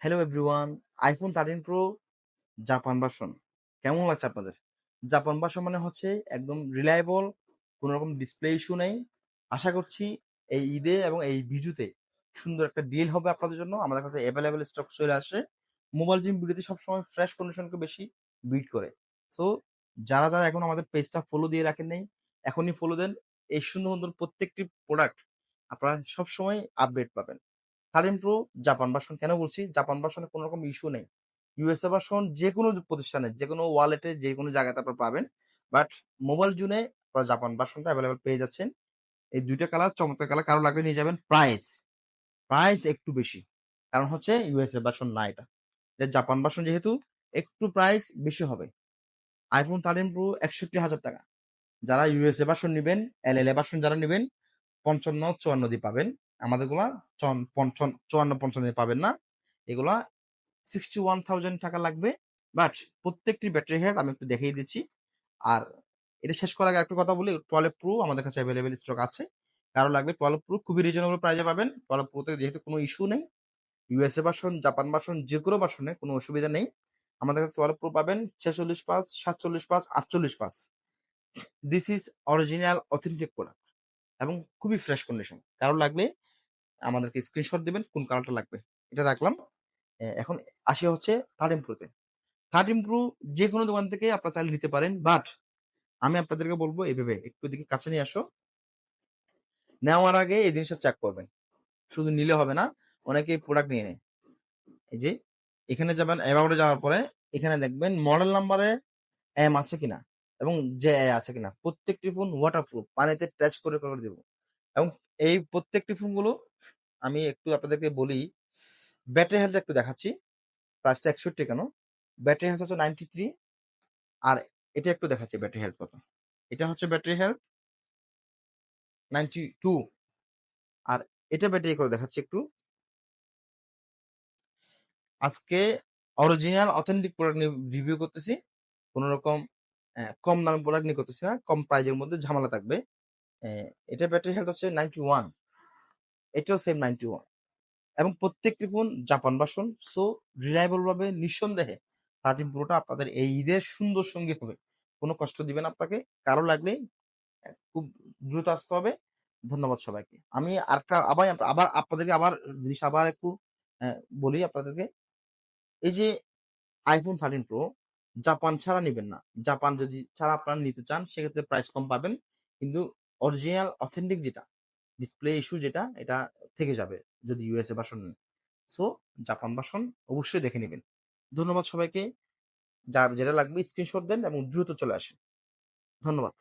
Hello everyone, iPhone 13 pro Japan version কেমন লাগছে আপনাদের? জাপান ভার্সন মানে হচ্ছে একদম রিলায়েবল, কোনো রকম ডিসপ্লে ইস্যু নেই। আশা করছি এই ঈদে এবং এই বিজুতে সুন্দর একটা ডিল হবে আপনাদের জন্য। আমাদের কাছে অ্যাভেলেবেল স্টক চলে আসে। মোবাইল জিম ভিডিওতে সবসময় ফ্রেশ কন্ডিশনকে বেশি বিট করে। সো যারা যারা এখন আমাদের পেজটা ফলো দিয়ে রাখেন নাই, এখনই ফলো দেন। এই সুন্দর সুন্দর প্রত্যেকটি প্রোডাক্ট আপনারা সবসময় আপডেট পাবেন। 13 প্রো জাপান ভার্সন কেন বলছি? জাপান ভার্সনে কোনো রকম ইস্যু নেই। ইউএসএ ভার্সন যে কোনো প্রতিষ্ঠানে, যে কোনো ওয়ালেটে, যে কোনো জায়গাতে আপনারা পাবেন। বাট মোবাইল জুনে আপনারা জাপান ভার্সনটা অ্যাভেলেবেল পেয়ে যাচ্ছেন। এই দুইটা কালার চমৎকার কালার, কারো লাগলে নিয়ে যাবেন। প্রাইস একটু বেশি, কারণ হচ্ছে ইউএসএ ভার্সন না, এটা জাপান ভার্সন, যেহেতু একটু প্রাইস বেশি হবে। আইফোন 13 প্রো 61,000 টাকা। যারা ইউএসএ ভার্সন নেবেন, এলএলএ ভার্সন যারা নেবেন, 55-54 দিয়ে পাবেন। আমাদেরগুলা 54-55 দিয়ে পাবেন না। এগুলা 61,000 টাকা লাগবে। বাট প্রত্যেকটি ব্যাটারি হেলথ আমি একটু দেখিয়ে দিচ্ছি। আর এটা শেষ করার আগে একটা কথা বলি, 12 প্রো আমাদের কাছে অ্যাভেলেবেল স্টক আছে। কারো লাগবে 12 প্রো খুবই রিজনেবল প্রাইসে পাবেন। 12 প্রোতে যেহেতু কোনো ইস্যু নেই, ইউএসএ ভার্সন, জাপান ভার্সন যে কোনো ভার্সনে কোনো অসুবিধা নেই। আমাদের কাছে 12 প্রো পাবেন 46 পাঁচ, 47 পাঁচ, 48 পাঁচ। This is original authentic product এবং খুবই ফ্রেশ কন্ডিশন। কারো লাগলে আমাদেরকে স্ক্রিনশট দিবেন কোন কালারটা লাগবে। এটা রাখলাম। এখন আসি হচ্ছে 13 প্রোতে। 13 প্রো যে কোনো দোকান থেকে আপনারা চাইলে নিতে পারেন। বাট আমি আপনাদেরকে বলবো এইভাবে, একটু দিকে কাছে নিয়ে আসো। নেওয়ার আগে এই জিনিসটা চেক করবেন। শুধু নিলে হবে না, অনেকে প্রোডাক্ট নিয়ে নেয়। এই যে এখানে যাবেন, অ্যাবাউটে যাওয়ার পরে এখানে দেখবেন মডেল নাম্বারে এম আছে কিনা এবং জে আছে কিনা। প্রত্যেকটি ফোন ওয়াটারপ্রুফ, পানিতে টাচ করে করে দেবো। এবং এই প্রত্যেকটি ফোনগুলো আমি একটু আপনাদেরকে বলি, ব্যাটারি হেলথ একটু দেখাচ্ছি। প্রাইসটা 61 কেন, ব্যাটারি হেলথ হচ্ছে 93। আর এটা একটু দেখাচ্ছি ব্যাটারি হেলথ কত। এটা হচ্ছে ব্যাটারি হেলথ 92। আর এটা ব্যাটারি করে দেখাচ্ছি একটু। আজকে অরিজিনাল অথেন্টিক প্রোডাক্ট নিয়ে রিভিউ করতেছি। কোন রকম কম দামি প্রোডাক্ট নিয়ে করতেছি না, কম প্রাইজের মধ্যে ঝামেলা থাকবে। এটা ব্যাটারি হেলথ হচ্ছে 91, এটাও সেম 91। এবং প্রত্যেকটি phone Japan version. So reliable ভাবে নিঃসন্দেহে 13 প্রোটা আপনাদের এই ঈদের সুন্দর সঙ্গী হবে। কোনো কষ্ট দিবেন আপনাকে। কারো লাগলে খুব দ্রুত আসতে হবে। ধন্যবাদ সবাইকে। আমি আরেকটা আবার আপনাদেরকে আবার জিনিস আবার একটু বলি আপনাদেরকে। এই যে আইফোন 13 প্রো জাপান ছাড়া নিবেন না। জাপান যদি ছাড়া আপনারা নিতে চান, সেক্ষেত্রে প্রাইস কম পাবেন। কিন্তু অরিজিনাল অথেন্টিক যেটা, ডিসপ্লে ইস্যু যেটা, এটা থেকে যাবে যদি ইউএসএ ভার্সন নেন। সো জাপান ভার্সন অবশ্যই দেখে নিবেন। ধন্যবাদ সবাইকে। যার যেটা লাগবে স্ক্রিনশট দেন এবং দ্রুত চলে আসেন। ধন্যবাদ।